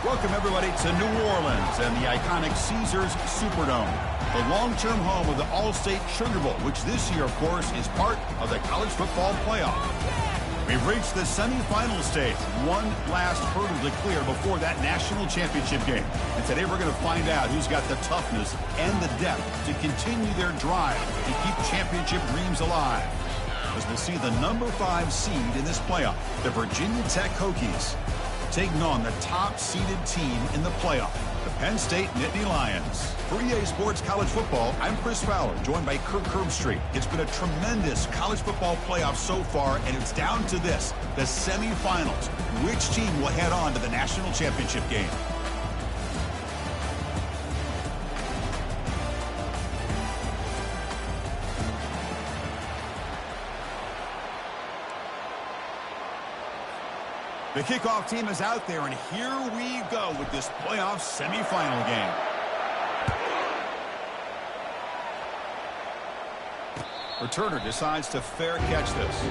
Welcome, everybody, to New Orleans and the iconic Caesars Superdome, the long-term home of the All-State Sugar Bowl, which this year, of course, is part of the college football playoff. We've reached the semifinal stage, one last hurdle to clear before that national championship game. And today we're going to find out who's got the toughness and the depth to continue their drive to keep championship dreams alive. As we'll see the number 5 seed in this playoff, the Virginia Tech Hokies, taking on the top-seeded team in the playoff, the Penn State Nittany Lions. For EA Sports College Football, I'm Chris Fowler, joined by Kirk Herbstreit. It's been a tremendous college football playoff so far, and it's down to this, the semifinals. Which team will head on to the national championship game? The kickoff team is out there, and here we go with this playoff semifinal game. Returner decides to fair catch this.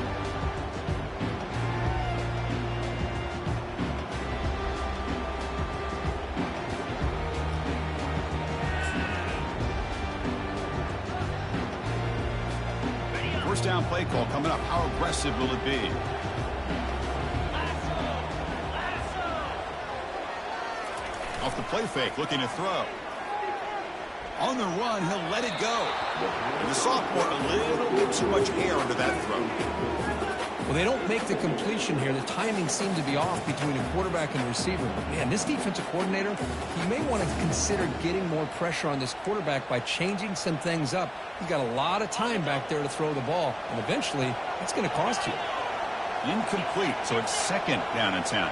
First down play call coming up. How aggressive will it be? Off the play fake, looking to throw. On the run, he'll let it go. And the sophomore, a little bit too much air under that throw. Well, they don't make the completion here. The timing seemed to be off between a quarterback and receiver. But, man, this defensive coordinator, he may want to consider getting more pressure on this quarterback by changing some things up. He's got a lot of time back there to throw the ball, and eventually, it's going to cost you. Incomplete, so it's second down and 10.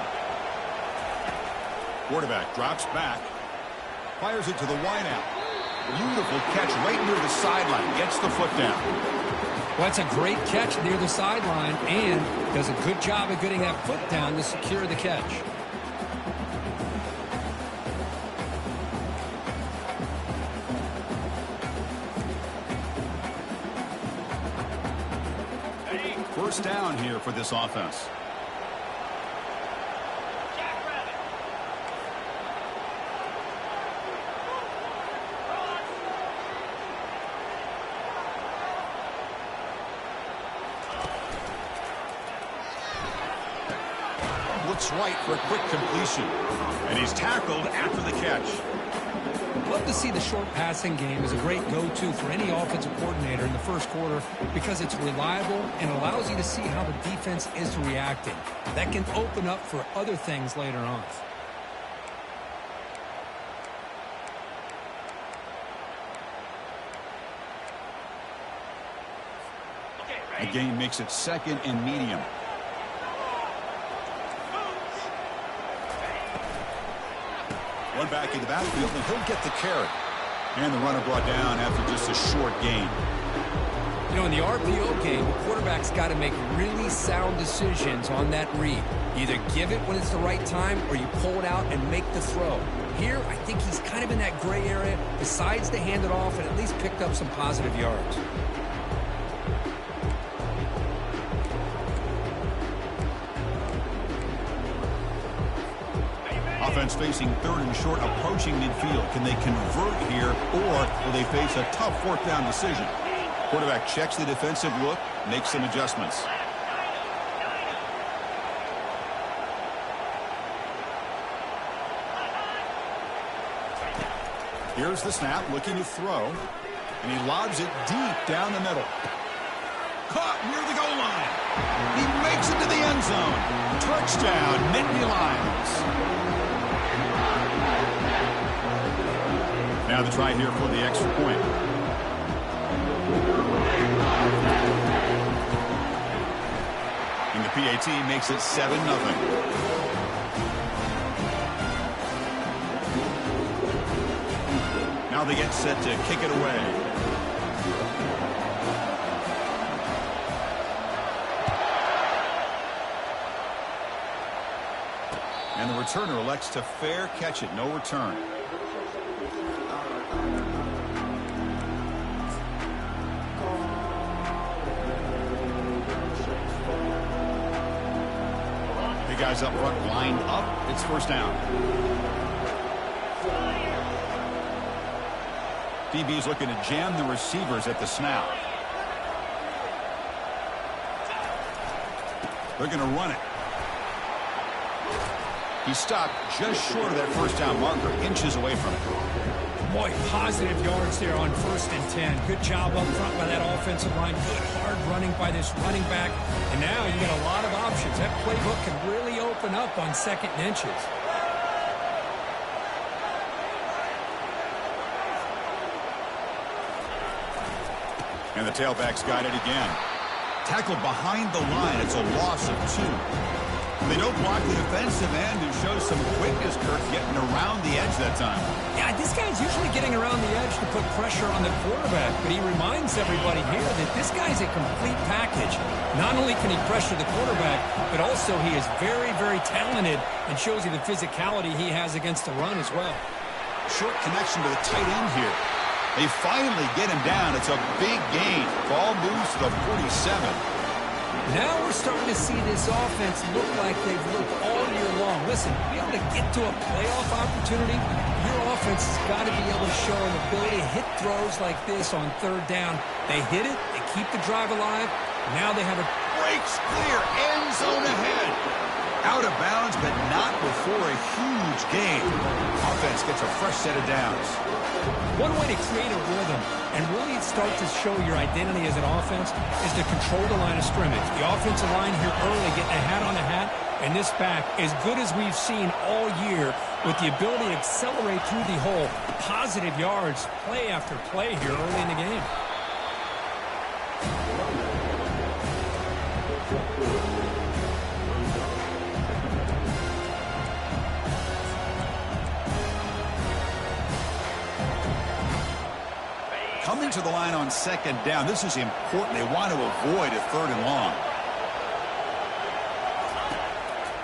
Quarterback drops back, fires it to the wideout. Beautiful catch right near the sideline. Gets the foot down. Well, that's a great catch near the sideline and does a good job of getting that foot down to secure the catch. First down here for this offense. Looks right for a quick completion. And he's tackled after the catch. Love to see the short passing game as a great go-to for any offensive coordinator in the first quarter because it's reliable and allows you to see how the defense is reacting. That can open up for other things later on. The game makes it second and medium. One back in the backfield, and he'll get the carry. And the runner brought down after just a short gain. You know, in the RPO game, the quarterback's got to make really sound decisions on that read. Either give it when it's the right time or you pull it out and make the throw. Here, I think he's kind of in that gray area, decides to hand it off and at least picked up some positive yards. Offense facing third and short, approaching midfield. Can they convert here, or will they face a tough fourth down decision? Quarterback checks the defensive look, makes some adjustments. Here's the snap, looking to throw, and he lobs it deep down the middle. Caught near the goal line. He makes it to the end zone. Touchdown, Nittany Lions. Now the try here for the extra point. And the PAT makes it 7-0. Now they get set to kick it away. And the returner elects to fair catch it, no return. guys up front lined up. It's first down. DB's looking to jam the receivers at the snap. They're going to run it. He stopped just short of that first down marker, inches away from it. Boy, positive yards there on 1st and 10. Good job up front by that offensive line. Good hard running by this running back. And now you got a lot of options. That playbook can really open up on 2nd and inches. And the tailback's got it again. Tackled behind the line. It's a loss of 2. They don't block the defensive end and show some quickness, Kirk, getting around the edge that time. Yeah, this guy's usually getting around the edge to put pressure on the quarterback, but he reminds everybody here that this guy's a complete package. Not only can he pressure the quarterback, but also he is very, very talented and shows you the physicality he has against the run as well. Short connection to the tight end here. They finally get him down. It's a big gain. Ball moves to the 47. Now we're starting to see this offense look like they've looked all year long. Listen, to be able to get to a playoff opportunity, your offense has got to be able to show an ability to hit throws like this on 3rd down. They hit it, they keep the drive alive. Now they have a breaks clear, end zone ahead. Out of bounds, but not before a huge gain. Offense gets a fresh set of downs. One way to create a rhythm and really start to show your identity as an offense is to control the line of scrimmage. The offensive line here early getting a hat on the hat, and this back, as good as we've seen all year, with the ability to accelerate through the hole. Positive yards, play after play here early in the game. Coming to the line on 2nd down. This is important. They want to avoid a 3rd and long.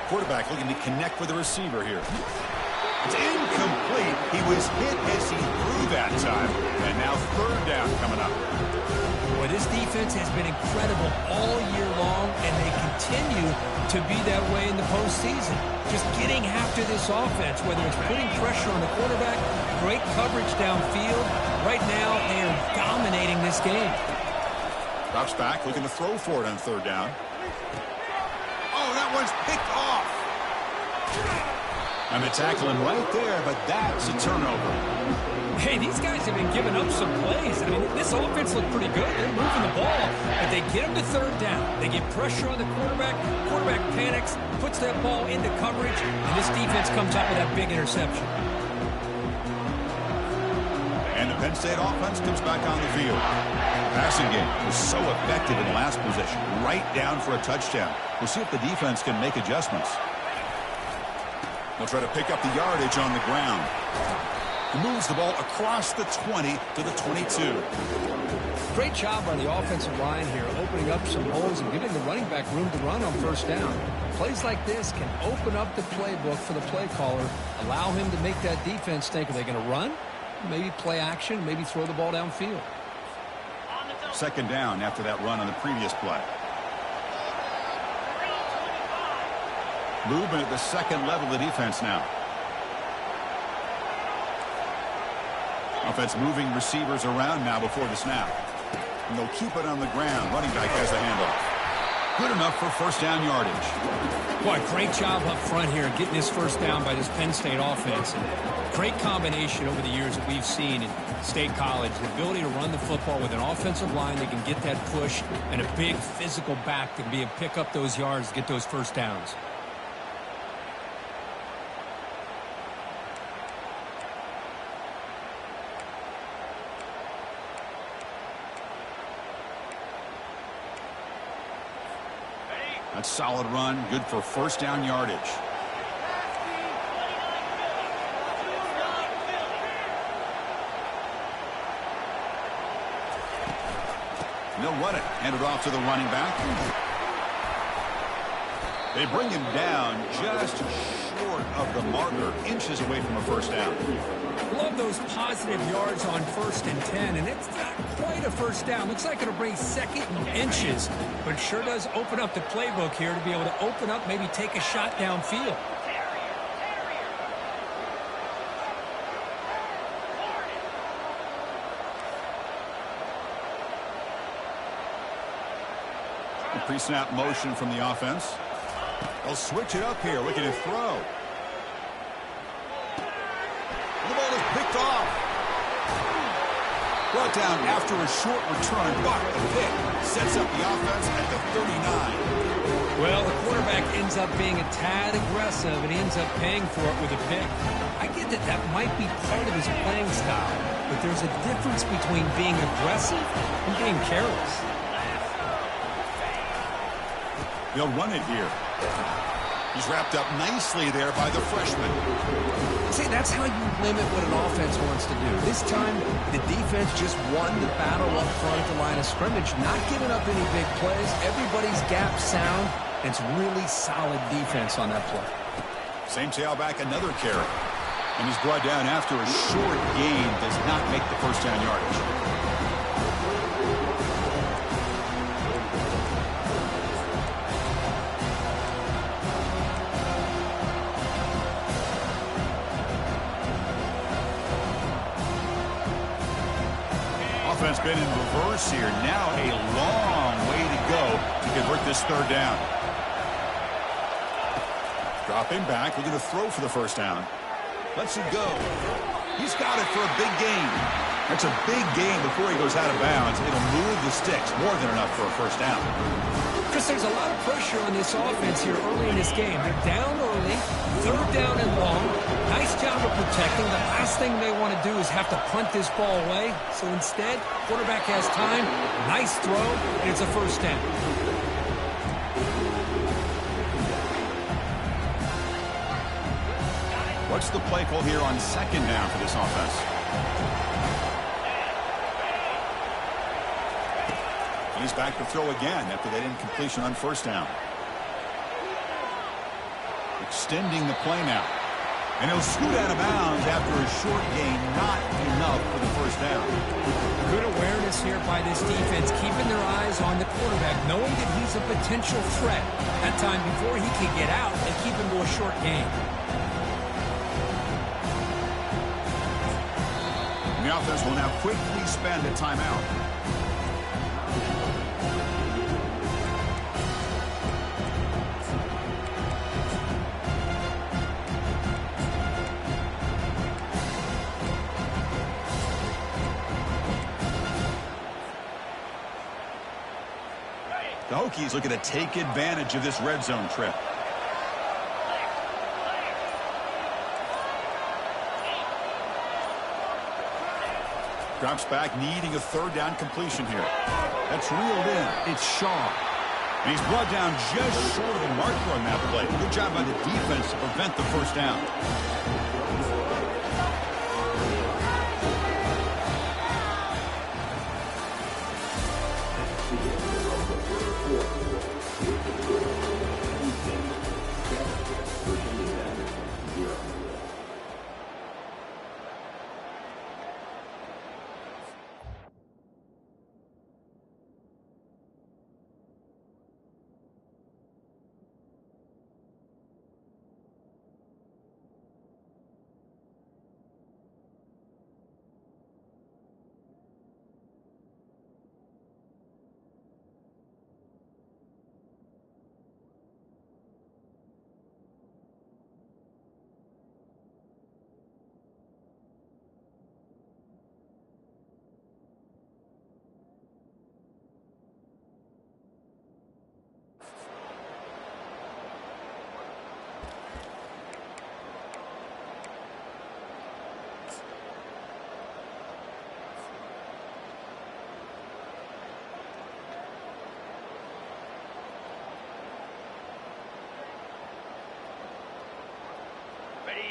Quarterback looking to connect with the receiver here. It's incomplete. He was hit as he threw that time. And now 3rd down coming up. Boy, this defense has been incredible all year long, and they continue to be that way in the postseason. Just getting after this offense, whether it's putting pressure on the quarterback, great coverage downfield. Right now, they are dominating this game. Drops back, looking to throw for it on 3rd down. Oh, that one's picked off. And the tackling right there, but that's a turnover. Hey, these guys have been giving up some plays. I mean, this offense looked pretty good. They're moving the ball, but they get them to 3rd down. They get pressure on the quarterback. Quarterback panics, puts that ball into coverage, and this defense comes up with that big interception. And the Penn State offense comes back on the field. Passing game was so effective in last possession, right down for a touchdown. We'll see if the defense can make adjustments. They'll try to pick up the yardage on the ground. He moves the ball across the 20 to the 22. Great job by the offensive line here, opening up some holes and giving the running back room to run on 1st down. Plays like this can open up the playbook for the play caller, allow him to make that defense think, are they going to run? Maybe play action, maybe throw the ball downfield. 2nd down after that run on the previous play. Movement at the 2nd level of the defense now. Offense moving receivers around now before the snap. And they'll keep it on the ground. Running back has the handoff. Good enough for 1st down yardage. Boy, great job up front here getting this 1st down by this Penn State offense. And great combination over the years that we've seen in State College. The ability to run the football with an offensive line that can get that push and a big physical back that can be able to pick up those yards, get those 1st downs. That's solid run, good for 1st down yardage. They'll run it. Hand it off to the running back. They bring him down just short of the marker, inches away from a first down. Love those positive yards on 1st and 10, and it's not quite a first down. Looks like it'll bring 2nd and inches, but it sure does open up the playbook here to be able to open up, maybe take a shot downfield. Pre-snap motion from the offense. They'll switch it up here, looking to throw. The ball is picked off. Brought down after a short return, but the pick sets up the offense at the 39. Well, the quarterback ends up being a tad aggressive, and he ends up paying for it with a pick. I get that that might be part of his playing style, but there's a difference between being aggressive and being careless. He'll run it here. He's wrapped up nicely there by the freshman. See, that's how you limit what an offense wants to do. This time, the defense just won the battle up front at the line of scrimmage, not giving up any big plays. Everybody's gap sound. It's really solid defense on that play. Same tailback, another carry. And he's brought down after a short gain. Does not make the first down yardage. Offense been in reverse here. Now a long way to go to convert this third down. Dropping back. We're going to throw for the first down. Lets it go. He's got it for a big gain. That's a big gain before he goes out of bounds. It'll move the sticks. More than enough for a first down. Chris, there's a lot of pressure on this offense here early in this game. They're down early, 3rd down and long. Nice job of protecting. The last thing they want to do is have to punt this ball away. So instead, quarterback has time, nice throw, and it's a first down. What's the play call here on 2nd down for this offense? He's back to throw again after that incompletion on 1st down. Extending the play now. And he'll scoot out of bounds after a short gain. Not enough for the first down. Good awareness here by this defense, keeping their eyes on the quarterback, knowing that he's a potential threat. That time before he can get out and keep him to a short gain. The offense will now quickly spend a timeout. The Hokies looking to take advantage of this red zone trip. Drops back, needing a 3rd down completion here. That's reeled in. It's Shaw. And he's brought down just short of the marker on that play. Good job by the defense to prevent the first down.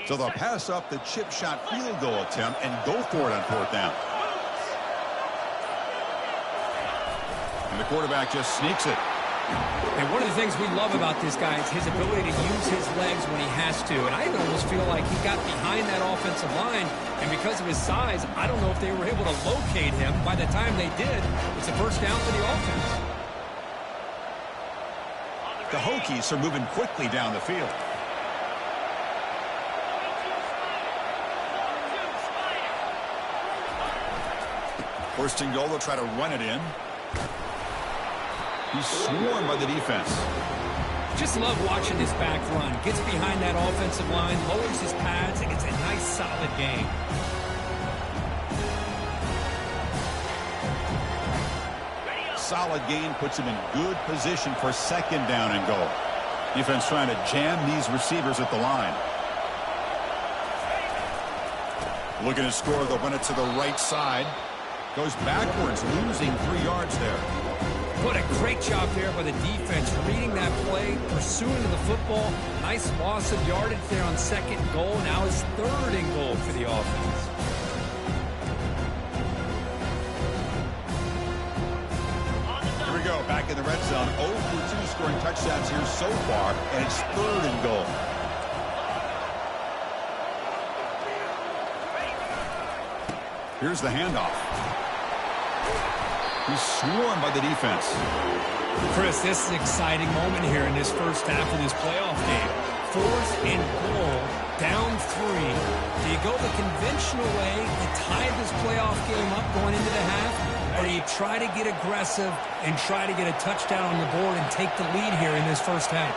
So they'll pass up the chip shot field goal attempt and go for it on 4th down. And the quarterback just sneaks it. And one of the things we love about this guy is his ability to use his legs when he has to. And I almost feel like he got behind that offensive line, and because of his size, I don't know if they were able to locate him. By the time they did, it's a first down for the offense. The Hokies are moving quickly down the field. First and goal, they'll try to run it in. He's swarmed by the defense. Just love watching this back run. Gets behind that offensive line, lowers his pads, and gets a nice solid gain. Solid gain puts him in good position for second down and goal. Defense trying to jam these receivers at the line. Looking to score, they'll run it to the right side. Goes backwards, losing 3 yards there. What a great job there by the defense, reading that play, pursuing the football. Nice loss of yardage there on second and goal. Now it's third and goal for the offense. Here we go, back in the red zone. 0 for 2 scoring touchdowns here so far, and it's third and goal. Here's the handoff. He's swarmed by the defense. Chris, this is an exciting moment here in this first half of this playoff game. 4th and goal, down 3. Do you go the conventional way to tie this playoff game up going into the half? Or do you try to get aggressive and try to get a touchdown on the board and take the lead here in this first half?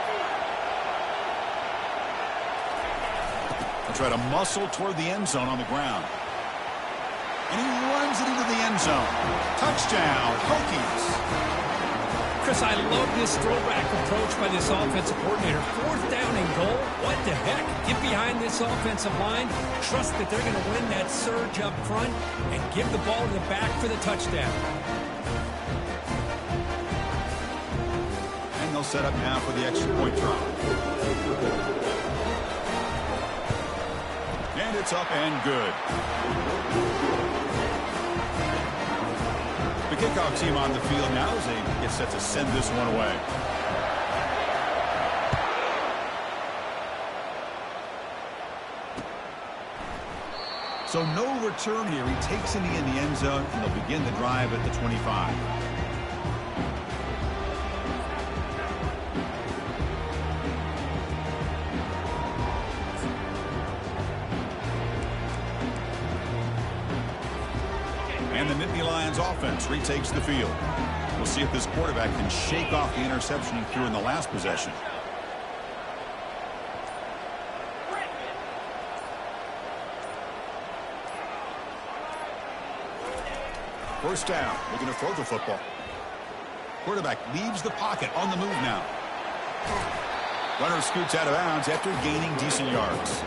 They'll try to muscle toward the end zone on the ground. And he runs it into the end zone. Touchdown, Hokies. Chris, I love this throwback approach by this offensive coordinator. 4th down and goal. What the heck? Get behind this offensive line. Trust that they're going to win that surge up front and give the ball to the back for the touchdown. And they'll set up now for the extra point drop. And it's up and good. The kickoff team on the field now as they get set to send this one away. So no return here. He takes it in the end zone, and they'll begin the drive at the 25. And the Nittany Lions offense retakes the field. We'll see if this quarterback can shake off the interception he threw in the last possession. First down, looking to throw the football. Quarterback leaves the pocket, on the move now. Runner scoots out of bounds after gaining decent yards.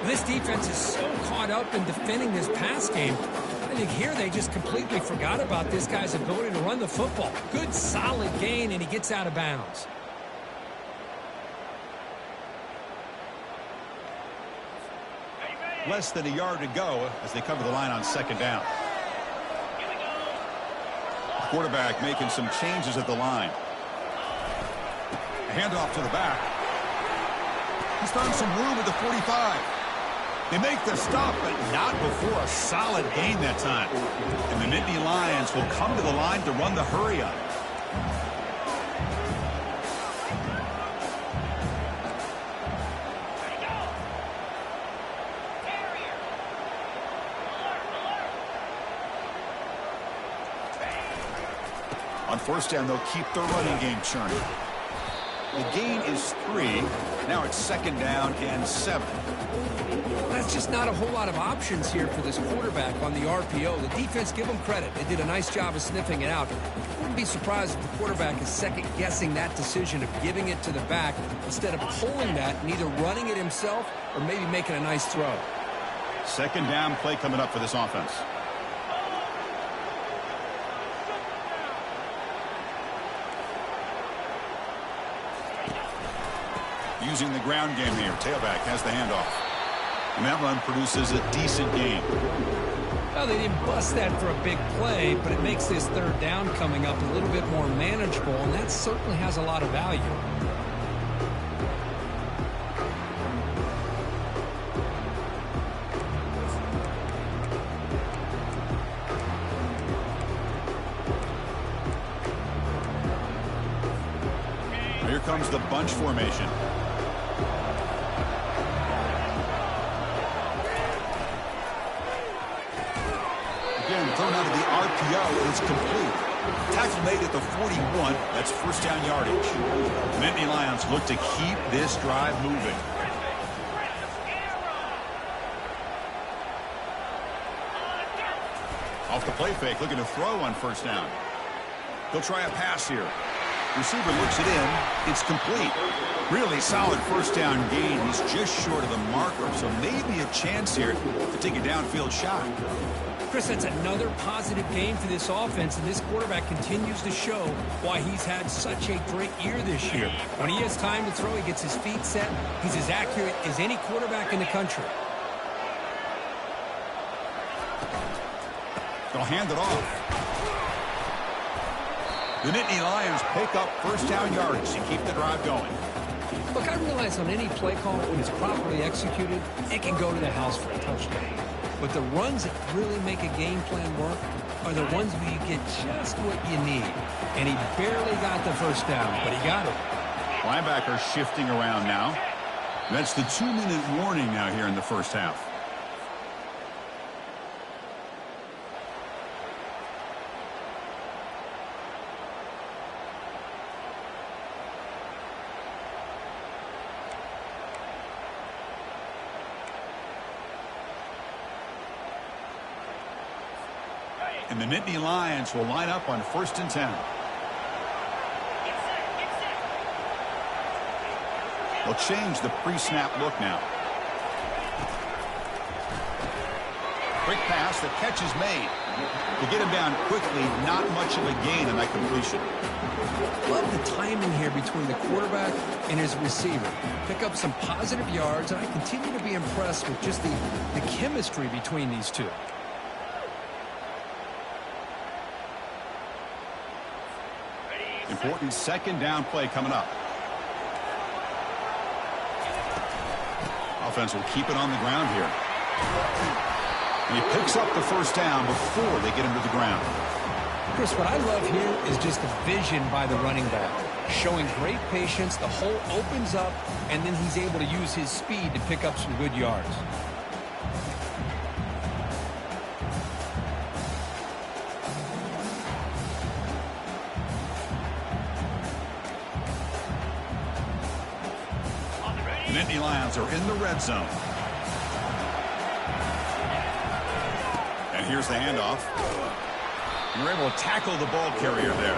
This defense is so caught up in defending this pass game. I think here they just completely forgot about this guy's ability to run the football. Good, solid gain, and he gets out of bounds. Less than a yard to go as they cover the line on second down. Quarterback making some changes at the line. A handoff to the back. He's found some room at the 45. They make the stop, but not before a solid gain that time. And the Nittany Lions will come to the line to run the hurry up. On first down, they'll keep the running game churning. The gain is 3. Now it's second down and 7. That's just not a whole lot of options here for this quarterback on the RPO. The defense, give them credit. They did a nice job of sniffing it out. I wouldn't be surprised if the quarterback is second-guessing that decision of giving it to the back instead of pulling that and either running it himself or maybe making a nice throw. Second down play coming up for this offense. Using the ground game here. Tailback has the handoff. And that run produces a decent gain. Well, they didn't bust that for a big play, but it makes this third down coming up a little bit more manageable, and that certainly has a lot of value. Here comes the bunch formation. Again, thrown out of the RPO is complete. Tackle made at the 41. That's first down yardage. Nittany Lions look to keep this drive moving. Off the play fake, looking to throw on first down. He'll try a pass here. Receiver looks it in. It's complete. Really solid first down gain. He's just short of the marker, so maybe a chance here to take a downfield shot. Chris, that's another positive game for this offense, and this quarterback continues to show why he's had such a great year this year. When he has time to throw, he gets his feet set. He's as accurate as any quarterback in the country. They'll hand it off. The Nittany Lions pick up first down yards to keep the drive going. Look, I realize on any play call, when it's properly executed, it can go to the house for a touchdown. But the runs that really make a game plan work are the ones where you get just what you need. And he barely got the first down, but he got it. Linebacker shifting around now. That's the 2-minute warning now here in the first half. And the Nittany Lions will line up on 1st and 10. They'll change the pre-snap look now. Quick pass, the catch is made. To get him down quickly, not much of a gain on that completion. Love the timing here between the quarterback and his receiver. Pick up some positive yards, and I continue to be impressed with just the chemistry between these two. Important second down play coming up. Offense will keep it on the ground here. And he picks up the first down before they get him to the ground. Chris, what I love here is just the vision by the running back. Showing great patience, the hole opens up, and then he's able to use his speed to pick up some good yards. The Nittany Lions are in the red zone. And here's the handoff. And we're able to tackle the ball carrier there.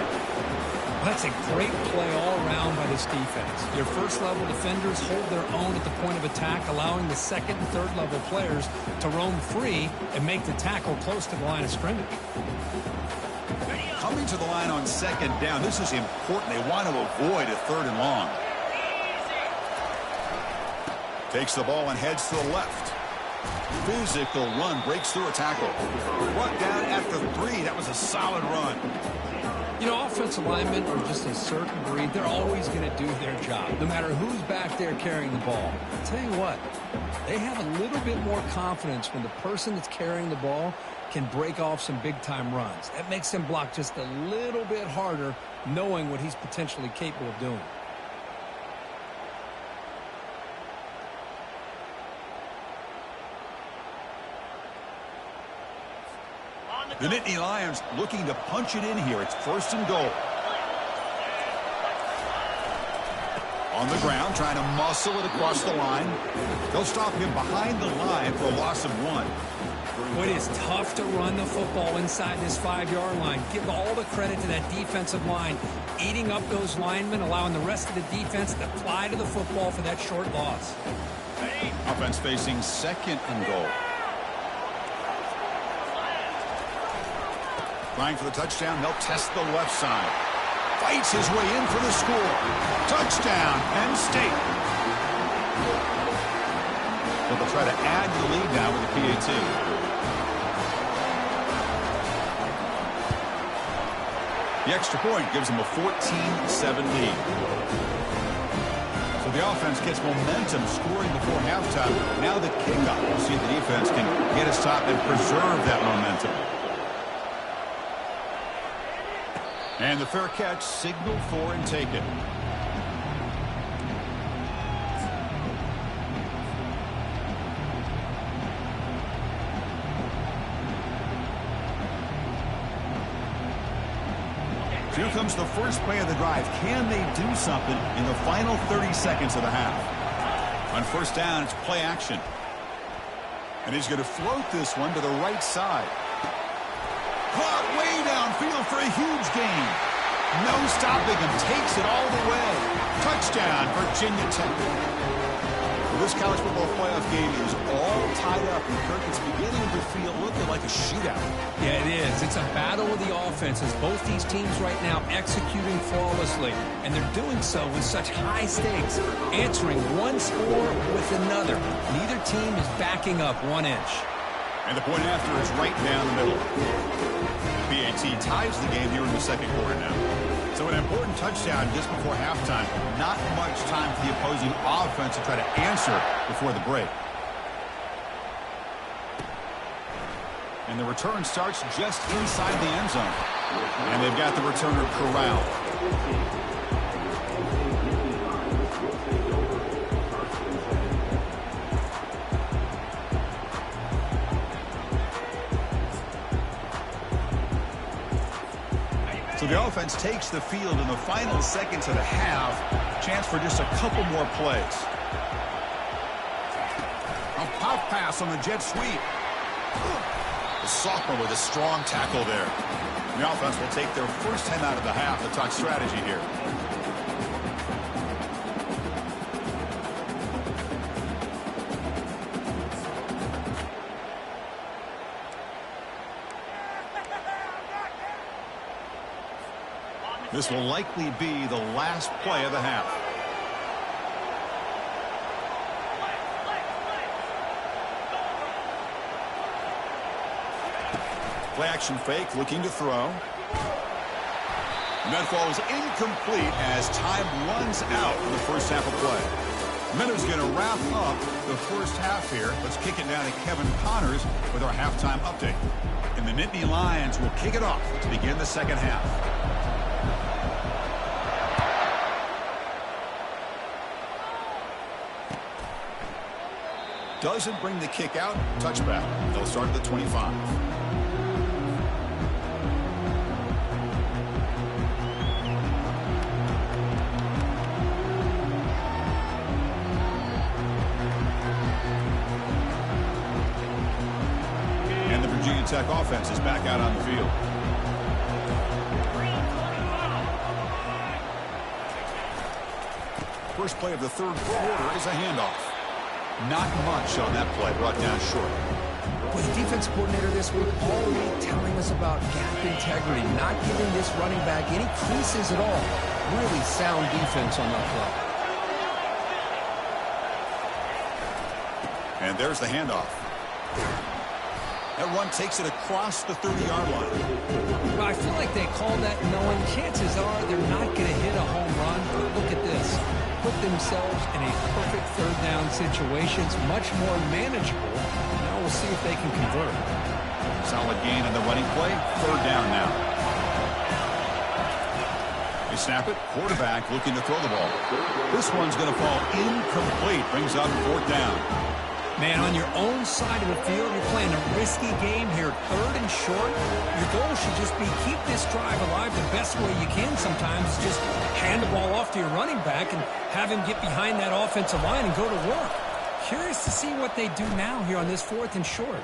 That's a great play all around by this defense. Your first-level defenders hold their own at the point of attack, allowing the second and third-level players to roam free and make the tackle close to the line of scrimmage. Coming to the line on second down, this is important. They want to avoid a 3rd and long. Takes the ball and heads to the left. Physical run, breaks through a tackle. Brought down after 3. That was a solid run. You know, offensive linemen are just a certain breed. They're always going to do their job, no matter who's back there carrying the ball. I'll tell you what, they have a little bit more confidence when the person that's carrying the ball can break off some big-time runs. That makes them block just a little bit harder, knowing what he's potentially capable of doing. The Nittany Lions looking to punch it in here. It's 1st and goal. On the ground, trying to muscle it across the line. They'll stop him behind the line for a loss of 1. Well, it is tough to run the football inside this 5-yard line. Give all the credit to that defensive line, eating up those linemen, allowing the rest of the defense to fly to the football for that short loss. Offense facing 2nd and goal. Trying for the touchdown, they'll test the left side. Fights his way in for the score. Touchdown, Penn State. So they'll try to add the lead now with the PAT. The extra point gives them a 14-7 lead. So the offense gets momentum scoring before halftime. Now the kickoff. We'll see if the defense can get a stop and preserve that momentum. And the fair catch signaled for and taken. Here comes the first play of the drive. Can they do something in the final 30 seconds of the half? On first down, it's play action. And he's going to float this one to the right side. Caught way downfield for a huge gain. No stopping him. Takes it all the way. Touchdown, Virginia Tech. Well, this college football playoff game is all tied up. And Kirk, it's beginning to feel looking like a shootout. Yeah, it is. It's a battle of the offenses. Both these teams right now executing flawlessly. And they're doing so with such high stakes. Answering one score with another. Neither team is backing up 1 inch. And the point after is right down the middle. PAT ties the game here in the second quarter now. So an important touchdown just before halftime. Not much time for the opposing offense to try to answer before the break. And the return starts just inside the end zone. And they've got the returner corralled. So the offense takes the field in the final seconds of the half. Chance for just a couple more plays. A pop pass on the jet sweep. The sophomore with a strong tackle there. The offense will take their first time out of the half to talk strategy here. This will likely be the last play of the half. Play action fake, looking to throw. And that falls incomplete as time runs out in the first half of play. Minnows going to wrap up the first half here. Let's kick it down to Kevin Connors with our halftime update. And the Nittany Lions will kick it off to begin the second half. Doesn't bring the kick out. Touchback. They'll start at the 25. And the Virginia Tech offense is back out on the field. First play of the third quarter is a handoff. Not much on that play, brought down short. Well, the defense coordinator this week already telling us about gap integrity, not giving this running back any creases at all. Really sound defense on that play. And there's the handoff. That run takes it across the 30-yard line. Well, I feel like they call that knowing chances are they're not going to hit a home run. But look at this. Put themselves in a perfect third down situation. It's much more manageable. Now we'll see if they can convert. Solid gain on the running play. Third down now. They snap it. Quarterback looking to throw the ball. This one's going to fall incomplete. Brings up fourth down. Man, on your own side of the field, you're playing a risky game here. Third and short. Your goal should just be keep this drive alive the best way you can sometimes. Just hand the ball off to your running back and have him get behind that offensive line and go to work. Curious to see what they do now here on this fourth and short.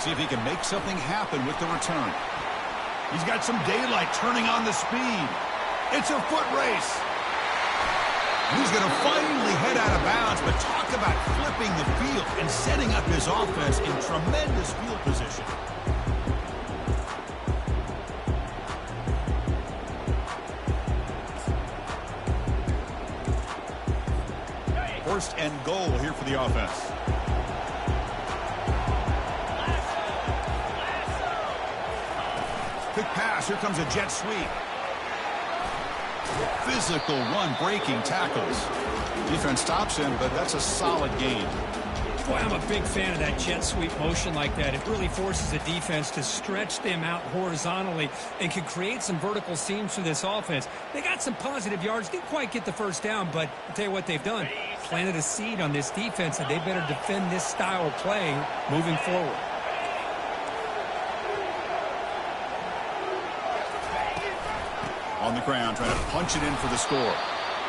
See if he can make something happen with the return. He's got some daylight turning on the speed. It's a foot race. He's going to finally head out of bounds, but talk about flipping the field and setting up his offense in tremendous field position. First and goal here for the offense. Quick pass. Here comes a jet sweep. Physical run, breaking tackles. Defense stops him, but that's a solid gain. Boy, I'm a big fan of that jet sweep motion like that. It really forces the defense to stretch them out horizontally and can create some vertical seams for this offense. They got some positive yards, didn't quite get the first down, but I'll tell you what they've done. Planted a seed on this defense, and they better defend this style of play moving forward. On the ground, trying to punch it in for the score.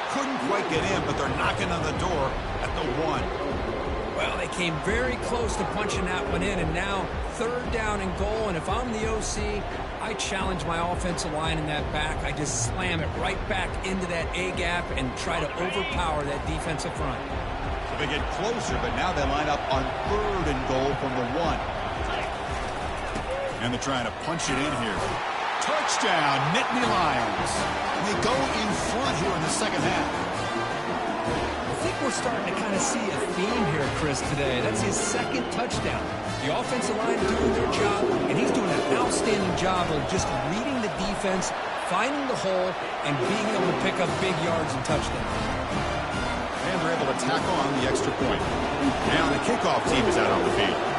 Couldn't quite get in, but they're knocking on the door at the 1. Well, they came very close to punching that one in, and now 3rd down and goal. And if I'm the OC, I challenge my offensive line in that back. I just slam it right back into that A-gap and try to overpower that defensive front. So they get closer, but now they line up on 3rd and goal from the 1. And they're trying to punch it in here. Touchdown, Nittany Lions. They go in front here in the second half. I think we're starting to kind of see a theme here, Chris, today. That's his 2nd touchdown. The offensive line doing their job, and he's doing an outstanding job of just reading the defense, finding the hole, and being able to pick up big yards and touchdowns. And they're able to tack on the extra point. Now the kickoff team is out on the field.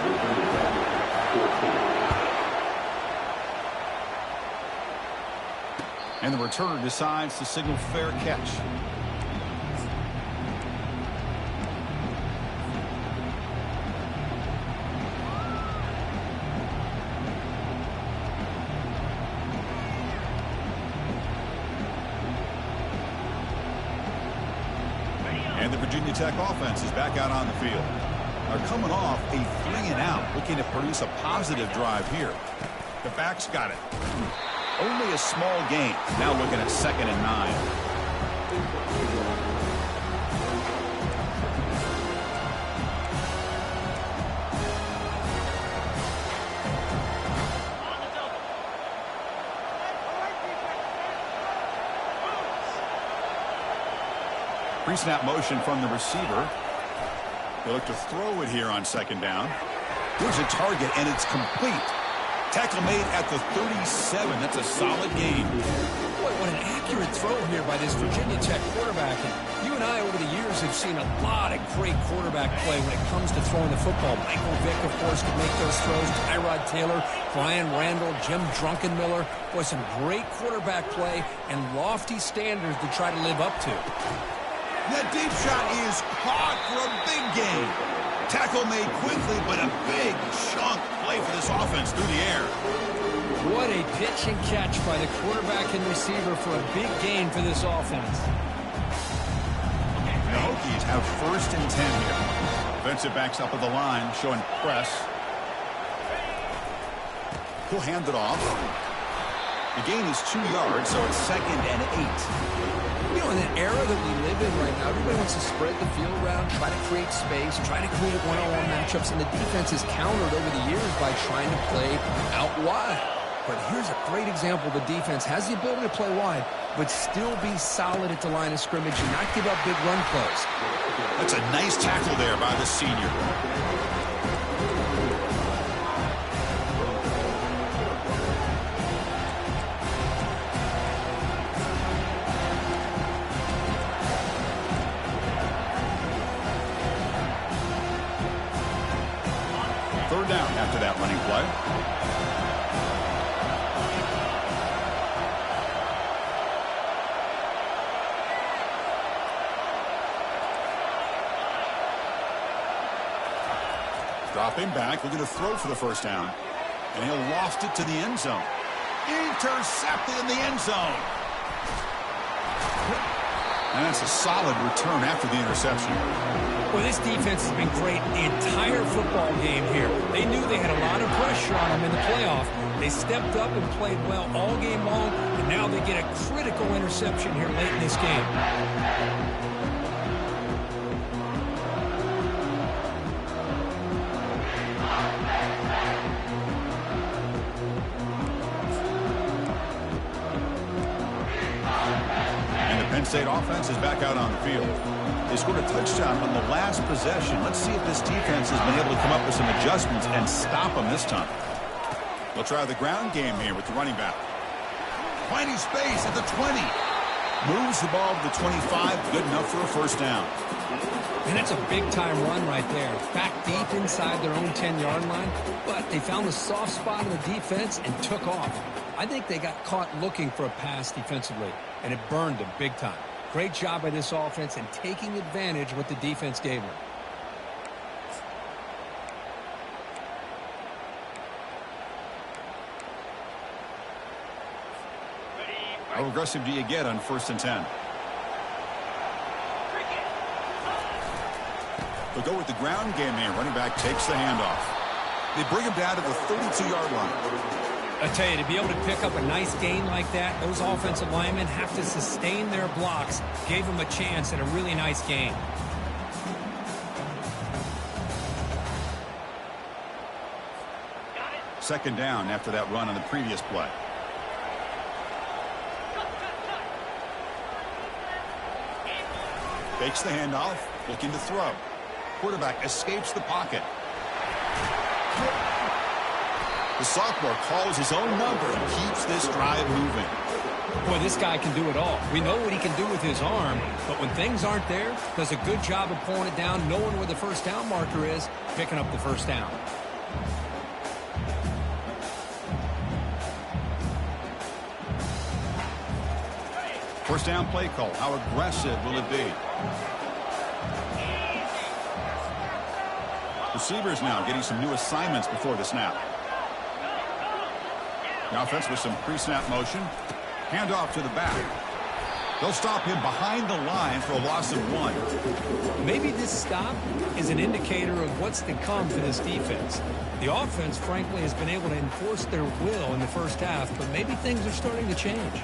And the returner decides to signal fair catch. And the Virginia Tech offense is back out on the field. They're coming off a 3-and-out, looking to produce a positive drive here. The back's got it. Only a small gain. Now looking at 2nd and 9. Pre-snap motion from the receiver. They look to throw it here on 2nd down. Here's a target, and it's complete. Tackle made at the 37. That's a solid gain. Boy, what an accurate throw here by this Virginia Tech quarterback. And you and I, over the years, have seen a lot of great quarterback play when it comes to throwing the football. Michael Vick, of course, could make those throws. Tyrod Taylor, Brian Randall, Jim Druckenmiller. Boy, some great quarterback play and lofty standards to try to live up to. That deep shot is caught for a big gain. Tackle made quickly, but a big chunk play for this offense through the air. What a pitch and catch by the quarterback and receiver for a big gain for this offense. The Hokies have 1st and 10 here. Defensive backs up at the line, showing press. He'll hand it off. The gain is 2 yards, so it's 2nd and 8. You know, in the era that we live in right now, everybody wants to spread the field around, try to create space, try to create one-on-one matchups, and the defense is countered over the years by trying to play out wide. But here's a great example. The defense has the ability to play wide, but still be solid at the line of scrimmage and not give up big run plays. That's a nice tackle there by the senior. Third down after that running play. Dropping back, looking to throw for the 1st down. And he'll loft it to the end zone. Intercepted in the end zone. And that's a solid return after the interception. Well, this defense has been great the entire football game here. They knew they had a lot of pressure on them in the playoff. They stepped up and played well all game long, and now they get a critical interception here late in this game. And the Penn State offense is back out on the field. They scored a touchdown on the last possession. Let's see if this defense has been able to come up with some adjustments and stop them this time. They'll try the ground game here with the running back. Finding space at the 20. Moves the ball to the 25. Good enough for a first down. And that's a big-time run right there. Back deep inside their own 10-yard line, but they found the soft spot in the defense and took off. I think they got caught looking for a pass defensively, and it burned them big time. Great job by this offense and taking advantage of what the defense gave them. How aggressive do you get on 1st and 10? They'll go with the ground game here. Running back takes the handoff. They bring him down to the 32-yard line. I tell you, to be able to pick up a nice gain like that, those offensive linemen have to sustain their blocks. Gave them a chance at a really nice gain. Second down after that run on the previous play. Fakes the handoff, looking to throw. Quarterback escapes the pocket. The sophomore calls his own number and keeps this drive moving. Boy, this guy can do it all. We know what he can do with his arm, but when things aren't there, does a good job of pulling it down, knowing where the first down marker is, picking up the first down. First down play call. How aggressive will it be? Receivers now getting some new assignments before the snap. The offense with some pre-snap motion. Handoff to the back. They'll stop him behind the line for a loss of 1. Maybe this stop is an indicator of what's to come for this defense. The offense, frankly, has been able to enforce their will in the first half, but maybe things are starting to change.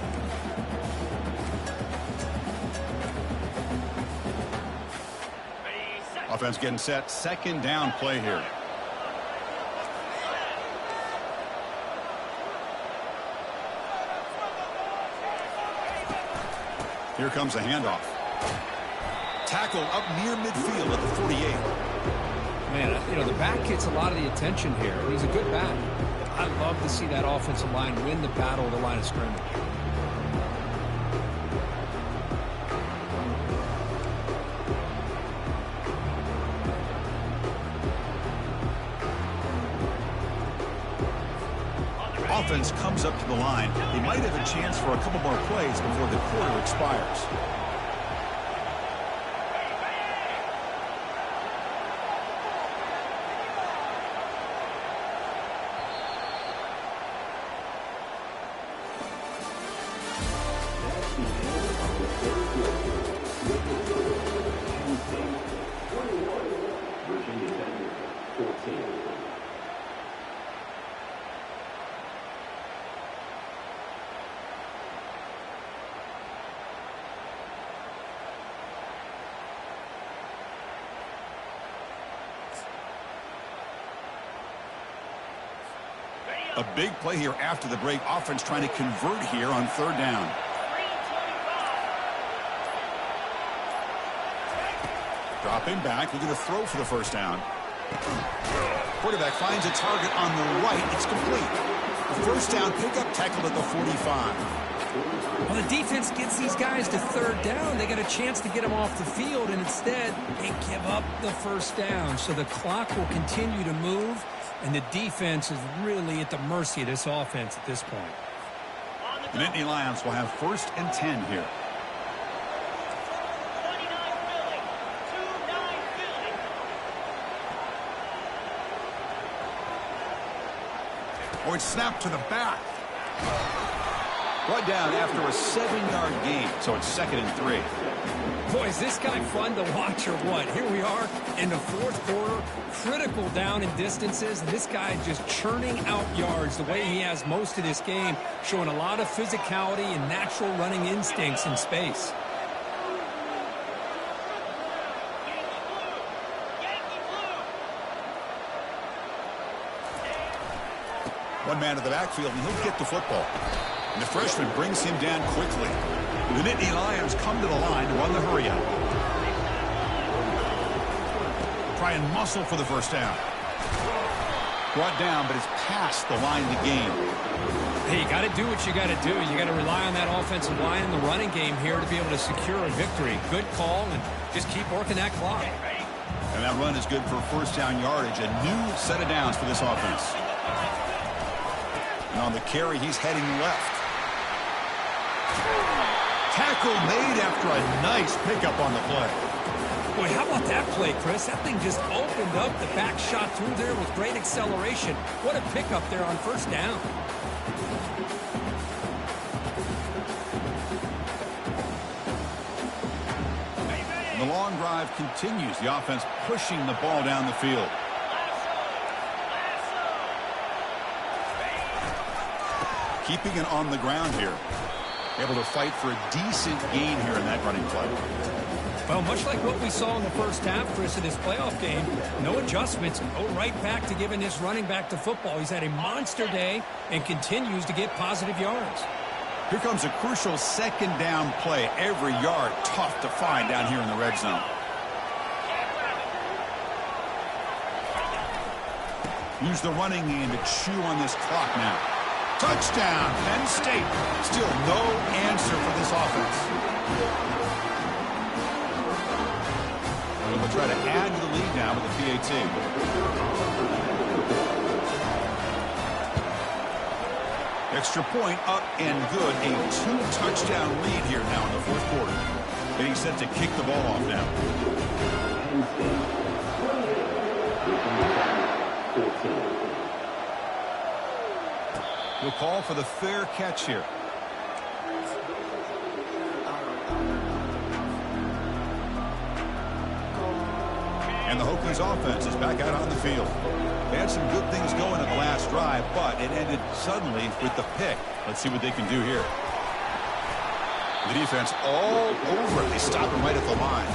Offense getting set. Second down play here. Here comes a handoff. Tackle up near midfield at the 48. Man, you know, the back gets a lot of the attention here. He's a good back. I'd love to see that offensive line win the battle of the line of scrimmage. Offense comes up to the line. They might have a chance for a couple more plays before the quarter expires. A big play here after the break. Offense trying to convert here on third down. Dropping back, looking to throw for the first down. Quarterback finds a target on the right. It's complete. The first down pickup tackled at the 45. Well, the defense gets these guys to third down. They got a chance to get them off the field, and instead they give up the first down. So the clock will continue to move, and the defense is really at the mercy of this offense at this point. The Nittany Lions will have 1st and 10 here. Oh, it's snapped to the back. Brought down after a 7-yard gain, so it's 2nd and 3. Boy, is this guy fun to watch or what? Here we are in the fourth quarter, critical down in distances, and this guy just churning out yards the way he has most of this game, showing a lot of physicality and natural running instincts in space. One man in the backfield, and he'll get the football. And the freshman brings him down quickly. The Nittany Lions come to the line to run the hurry-up. Try and muscle for the first down. Brought down, but it's past the line to gain. Hey, you got to do what you got to do. You got to rely on that offensive line in the running game here to be able to secure a victory. Good call, and just keep working that clock. And that run is good for first down yardage. A new set of downs for this offense. And on the carry, he's heading left. Tackle made after a nice pickup on the play. Boy, how about that play, Chris? That thing just opened up. The back shot through there with great acceleration. What a pickup there on first down. The long drive continues. The offense pushing the ball down the field. Keeping it on the ground here. Able to fight for a decent gain here in that running play. Well, much like what we saw in the first half, Chris, in this playoff game, no adjustments. Go right back to giving this running back to football. He's had a monster day and continues to get positive yards. Here comes a crucial second down play. Every yard tough to find down here in the red zone. Use the running game to chew on this clock now. Touchdown, Penn State. Still no answer for this offense. We'll try to add to the lead now with the PAT. Extra point up and good. A 2-touchdown lead here now in the fourth quarter. Getting set to kick the ball off now. We'll call for the fair catch here. And the Hokies offense is back out on the field. They had some good things going in the last drive, but it ended suddenly with the pick. Let's see what they can do here. The defense all over it. They stop him right at the line.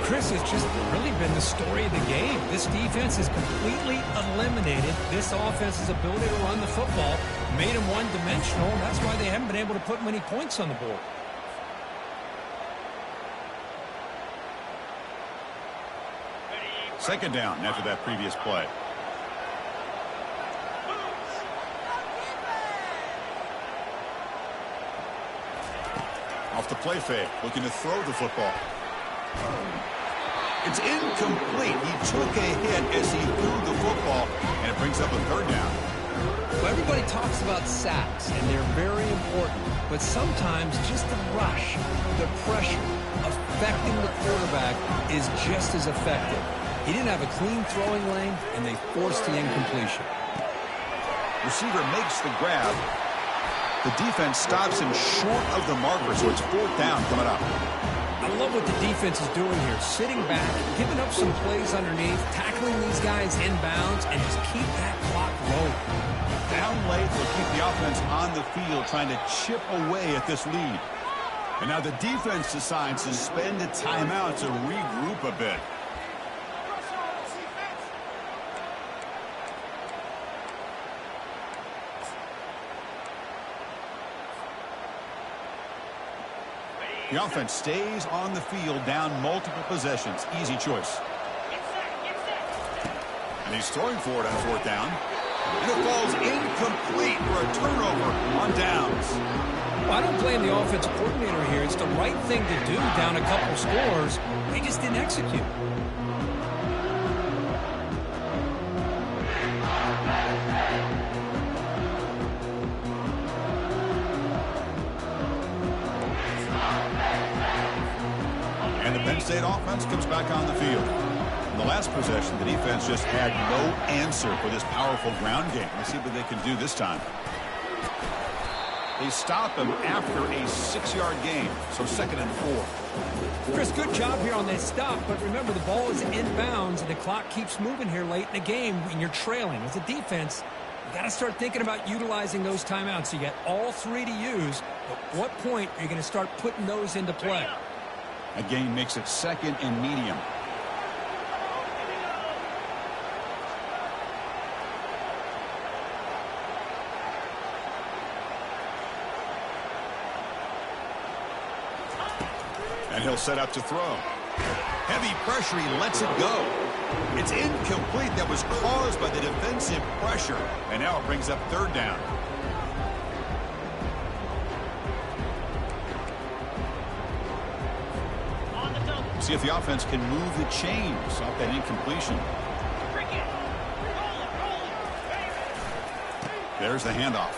Chris, has just really been the story of the game. This defense has completely eliminated this offense's ability to run the football, made them one-dimensional, and that's why they haven't been able to put many points on the board. Second down after that previous play. Off the play fake, looking to throw the football. It's incomplete. He took a hit as he threw the football, and it brings up a third down. Well, everybody talks about sacks, and they're very important. But sometimes just the rush, the pressure, affecting the quarterback is just as effective. He didn't have a clean throwing lane, and they forced the incompletion. Receiver makes the grab. The defense stops him short of the marker, so it's fourth down coming up. I love what the defense is doing here. Sitting back, giving up some plays underneath, tackling these guys inbounds, and just keep that clock rolling. Down late will keep the offense on the field, trying to chip away at this lead. And now the defense decides to spend a timeout to regroup a bit. The offense stays on the field, down multiple possessions. Easy choice. And he's throwing for it on fourth down. And it falls incomplete for a turnover on downs. Well, I don't blame the offensive coordinator here. It's the right thing to do down a couple scores. They just didn't execute. And the Penn State offense comes back on the field. In the last possession, the defense just had no answer for this powerful ground game. Let's see what they can do this time. They stop him after a 6-yard gain, so 2nd and 4. Chris, good job here on that stop, but remember the ball is inbounds and the clock keeps moving here late in the game when you're trailing. As a defense, you got to start thinking about utilizing those timeouts. You got all three to use, but what point are you going to start putting those into play? A gain makes it 2nd and medium. And he'll set up to throw. Heavy pressure, he lets it go. It's incomplete. That was caused by the defensive pressure. And now it brings up third down. See if the offense can move the chains off that incompletion. There's the handoff.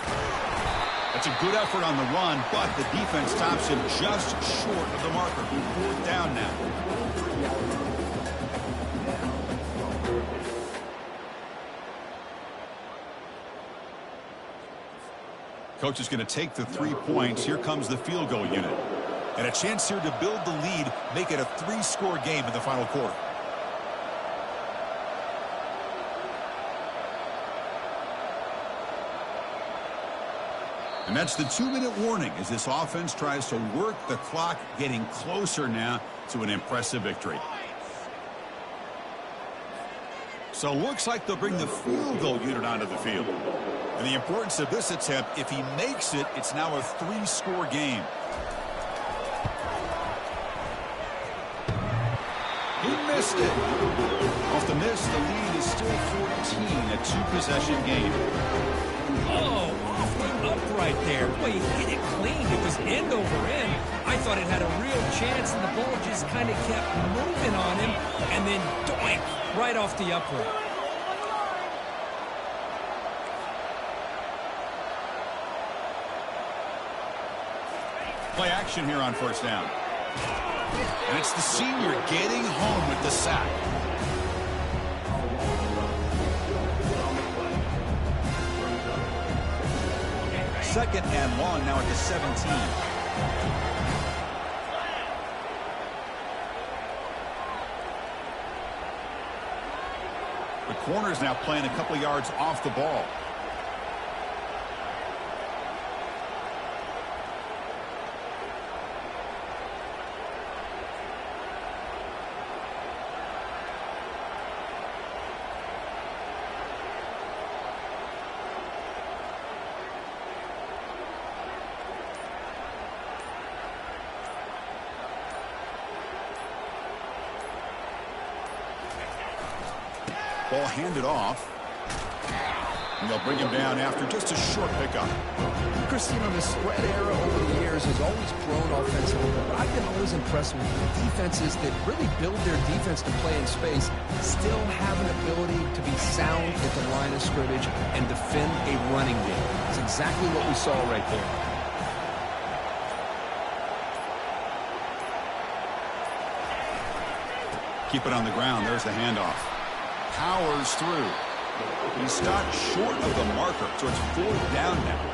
That's a good effort on the run, but the defense stops him just short of the marker. Fourth down now. Coach is going to take the 3 points. Here comes the field goal unit. And a chance here to build the lead, make it a 3-score game in the final quarter. And that's the 2-minute warning as this offense tries to work the clock, getting closer now to an impressive victory. So looks like they'll bring the field goal unit onto the field. And the importance of this attempt, if he makes it, it's now a 3-score game. He missed it. Off the miss, the lead is still 14, a 2-possession game. Oh, off the upright there. Boy, he hit it clean. It was end over end. I thought it had a real chance, and the ball just kind of kept moving on him, and then doink, right off the upright. Play action here on first down. And it's the senior getting home with the sack. Second and long now at the 17. The corner's now playing a couple yards off the ball. Ball handed off. And they'll bring him down after just a short pickup. Christine, on the spread era over the years has always grown offensively, but I've been always impressed with defenses that really build their defense to play in space, still have an ability to be sound at the line of scrimmage and defend a running game. It's exactly what we saw right there. Keep it on the ground. There's the handoff. Powers through. He stopped short of the marker, so it's fourth down now.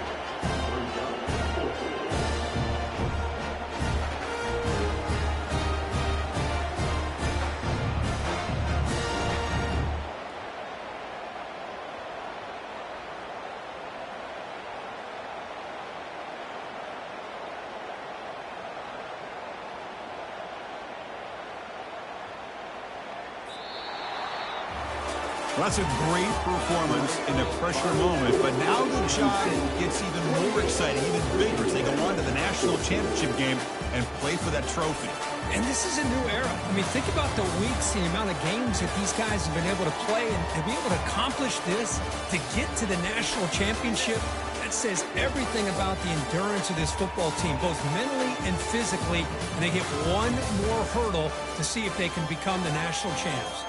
Well, that's a great performance in a pressure moment, but now the jive gets even more exciting, even bigger as they go on to the national championship game and play for that trophy. And this is a new era. I mean, think about the weeks, the amount of games that these guys have been able to play, and to be able to accomplish this, to get to the national championship, that says everything about the endurance of this football team, both mentally and physically, and they get one more hurdle to see if they can become the national champs.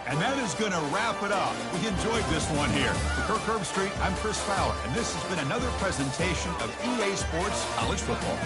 And that is going to wrap it up. We enjoyed this one here. For Kirk Herbstreit, I'm Chris Fowler, and this has been another presentation of EA Sports College Football.